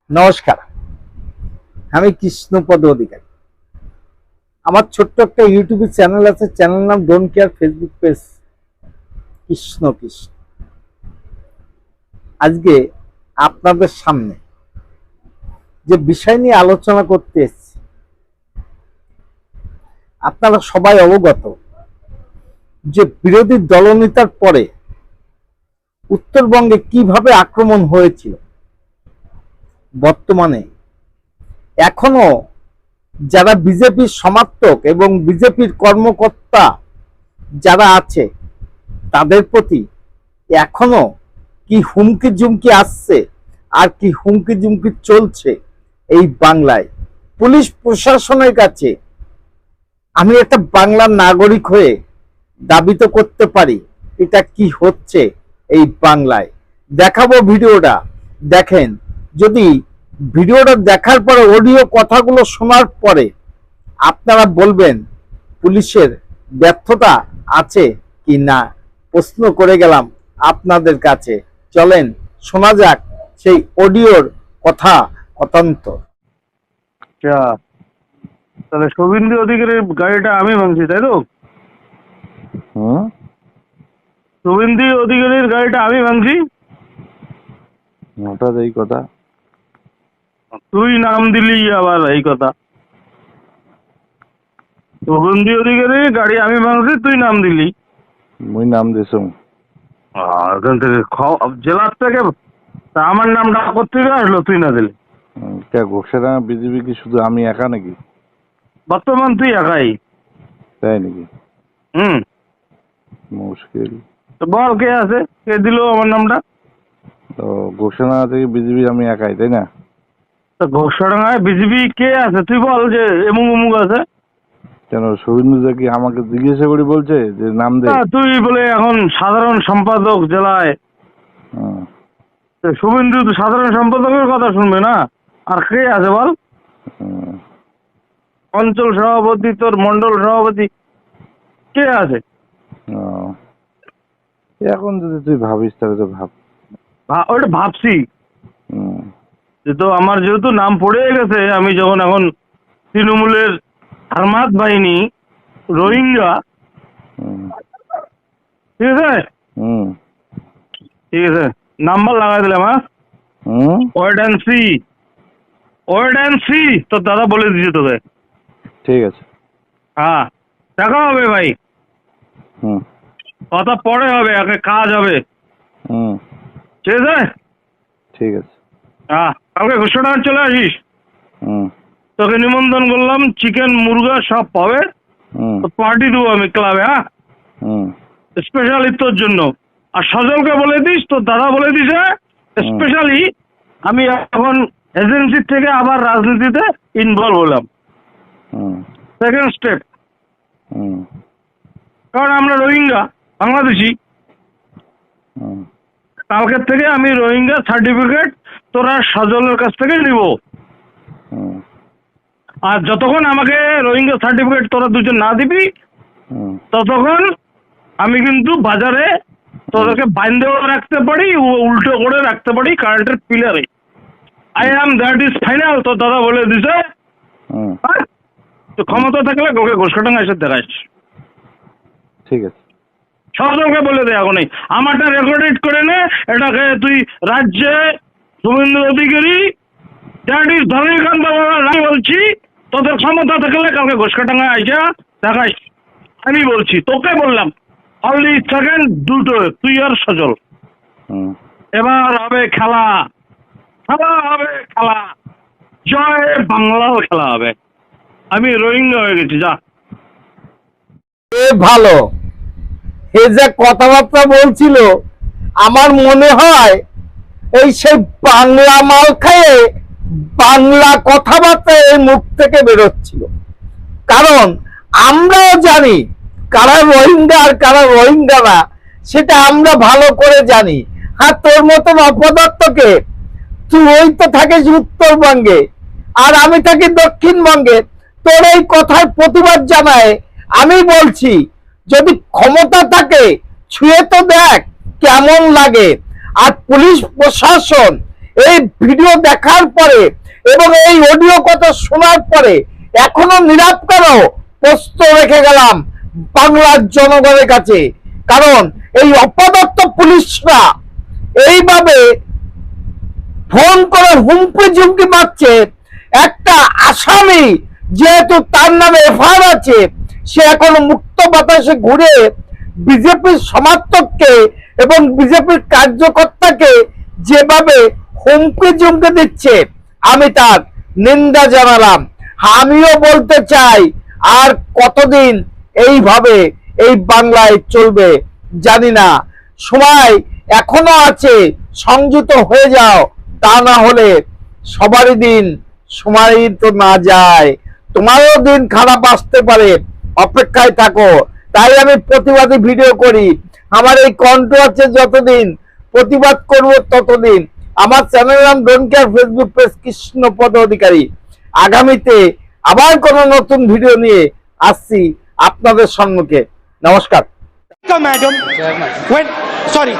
নমস্কার, আমি কৃষ্ণপদ অধিকারী। আমার ছোট্ট একটা ইউটিউব চ্যানেল আছে, চ্যানেল নাম don't care, Facebook page Krishna Krishna. আজকে আপনাদের সামনে যে বিষয় নিয়ে আলোচনা করতে এসেছি, আপনারা সবাই অবগত যে বিরোধী দলনেতার পরে উত্তরবঙ্গে কিভাবে আক্রমণ হয়েছিল। বর্তমানে এখনো যারা বিজেপির সমর্থক এবং বিজেপির কর্মকর্তা যারা আছে তাদের প্রতি এখনো কি হুমকি জুমকি আসছে আর কি হুমকি জুমকি চলছে এই বাংলায়। পুলিশ প্রশাসনের কাছে আমি একটা বাংলার নাগরিক হয়ে দাবি তো করতে পারি এটা কি হচ্ছে এই বাংলায়। দেখাবো ভিডিওটা, দেখেন। যদি ভিডিওটা দেখার পরে অডিও কথাগুলো শোনার পরে আপনারা বলবেন পুলিশের ব্যর্থতা আছে কি না, প্রশ্ন করে গেলাম আপনাদের কাছে। চলেন শোনা যাক সেই অডিওর কথান্তর। আচ্ছা, তাহলে শুভেন্দু অধিকারীর গাড়িটা আমি ভাঙছি, তাই তো? শুভেন্দু অধিকারীর গাড়িটা আমি ভাঙছি। হঠাৎ এই কথা? তুই নাম দিলি আবার এই কথা। শুভেন্দু অধিকারীর গাড়ি আমি ভাঙছি, তুই নাম দিলি। মুই নাম দিছুম। ওখান থেকে জেলার থেকে তা আমার নামটা কোথেকে আসলো তুই না দিলি? ঘোষণা বিজেপি কি শুধু আমি একা নাকি? বর্তমান তুই একাই, তাই নাকি? মুশকিল। তো বল কে আছে, কে দিল আমার নামটা? তো ঘোষণা থেকে বিজেপি আমি একাই, তাই না? তো ঘোষণায় বিজেপি কে আছে তুই বল, যে এমুক অমুক আছে। কেন শুভেন্দু কি আমাকে জিজ্ঞাসা করে বলছে যে নাম দে? তুই বলে এখন সাধারণ সম্পাদক জেলায়, শুভেন্দু তো সাধারণ সম্পাদকের কথা শুনবে না, আর কে আছে বল? অঞ্চল সভাপতি, তোর মন্ডল সভাপতি কে আছে? এখন যদি তুই ভাবিস তাহলে তো ভাব। ওটা ভাবছি যে তো আমার যেহেতু নাম পড়ে গেছে, আমি যখন এখন তৃণমূলের হারমাত বাহিনী রোহিঙ্গা, ঠিক আছে ঠিক আছে, নাম্বার লাগাই দিলাম। ওয়েট অ্যান্ড সি, তোর দাদা বলে দিয়েছে তোকে। ঠিক আছে, হ্যাঁ দেখা হবে ভাই, কথা পরে হবে, আগে কাজ হবে। ঠিক আছে ঠিক আছে। হ্যাঁ, কালকে ঘোষণা চলে আসিস। তোকে নিমন্ত্রণ করলাম, চিকেন মুরগা সব পাবে, পার্টি দেবো আমি ক্লাবে। হ্যাঁ, স্পেশালি তোর জন্য। আর সজলকে বলে দিস, তোর দাদা বলে দিছে স্পেশালি আমি এখন এজেন্সির থেকে আবার রাজনীতিতে ইনভলভ হলাম, সেকেন্ড স্টেপ। কারণ আমরা রোহিঙ্গা বাংলাদেশি, কালকের থেকে আমি রোহিঙ্গা সার্টিফিকেট তোরা সজলের কাছ থেকে নিব। আর যতক্ষণ আমাকে রোহিঙ্গা সার্টিফিকেট তোরা দুজন না দিবি, ততক্ষণ আমি কিন্তু বাজারে তোদেরকে বাইন্দেও রাখতে পারি, উল্টো করে রাখতে পারি কারেন্টের পিলারে। I am that is final, তোর দাদা বলে দিছে। তো ক্ষমতা থাকলে ওকে ঘোষকাটাঙ্গা এসে দেখাইস। ঠিক আছে, সজলকে বলে দে এখনই, আমারটা রেকর্ডেড করে নে, এটাকে তুই রাজ্যে শুভেন্দু অধিকারী দ্যাট ইজ ধরণীকান্ত রায় বলছি, তোদের ক্ষমতা থাকলে কালকে ঘোষকাটাঙ্গা আইসা দেখাইস। আমি বলছি, তোকে বললাম অনলি সেকেন্ড দুটো, তুই আর সজল। এবার হবে খেলা, খেলা হবে খেলা, জয় বাংলাও খেলা হবে। আমি রোহিঙ্গা হয়ে গেছি, যা। ভালো, এ যে কথাবার্তা বলছিল আমার মনে হয় এই সেই বাংলা মাল খেয়ে বাংলা কথাবার্তা এই মুখ থেকে বেরোচ্ছিল। কারণ আমরাও জানি কারা রোহিঙ্গা আর কারা রোহিঙ্গা না, সেটা আমরা ভালো করে জানি। আর তোর মতন অপদার্থকে, তুই তো থাকিস উত্তরবঙ্গে আর আমি থাকি দক্ষিণবঙ্গে, তোর এই কথার প্রতিবাদ জানায় আমি বলছি যদি ক্ষমতা থাকে ছুঁয়ে তো দেখ কেমন লাগে। আর পুলিশ প্রশাসন এই ভিডিও দেখার পরে এবং এই অডিও কথা শোনার পরে এখনো নীরব কেন প্রশ্ন রেখে গেলাম বাংলার জনগণের কাছে। কারণ এই অপদস্থ পুলিশরা এইভাবে ফোন করে হুমকি ঝুমকি মারছে। একটা আসামি যেহেতু তার নামে এফআইআর আছে, সে এখন মুক্ত বাতাসে ঘুরে বিজেপির সমর্থককে এবং বিজেপির কার্যকর্তাকে যেভাবে হুমকি ঝুমকি দিচ্ছে, আমি তার নিন্দা জানালাম। আমিও বলতে চাই, আর কতদিন এইভাবে এই বাংলায় চলবে জানি না। সময় এখনো আছে, সংযত হয়ে যাও, তা না হলে সবারই দিন সময় তো না যায়, তোমারও দিন খারাপ আসতে পারে, অপেক্ষায় থাকো। তাই আমি প্রতিবাদী ভিডিও করি। আমার এই কণ্ঠ আছে যতদিন, প্রতিবাদ করব ততদিন। আমার চ্যানেল নাম don't care, Facebook page Krishnapada Adhikari. আগামীতে আবার কোনো নতুন ভিডিও নিয়ে আসছি আপনাদের সম্মুখে। নমস্কার। Madam, when sorry.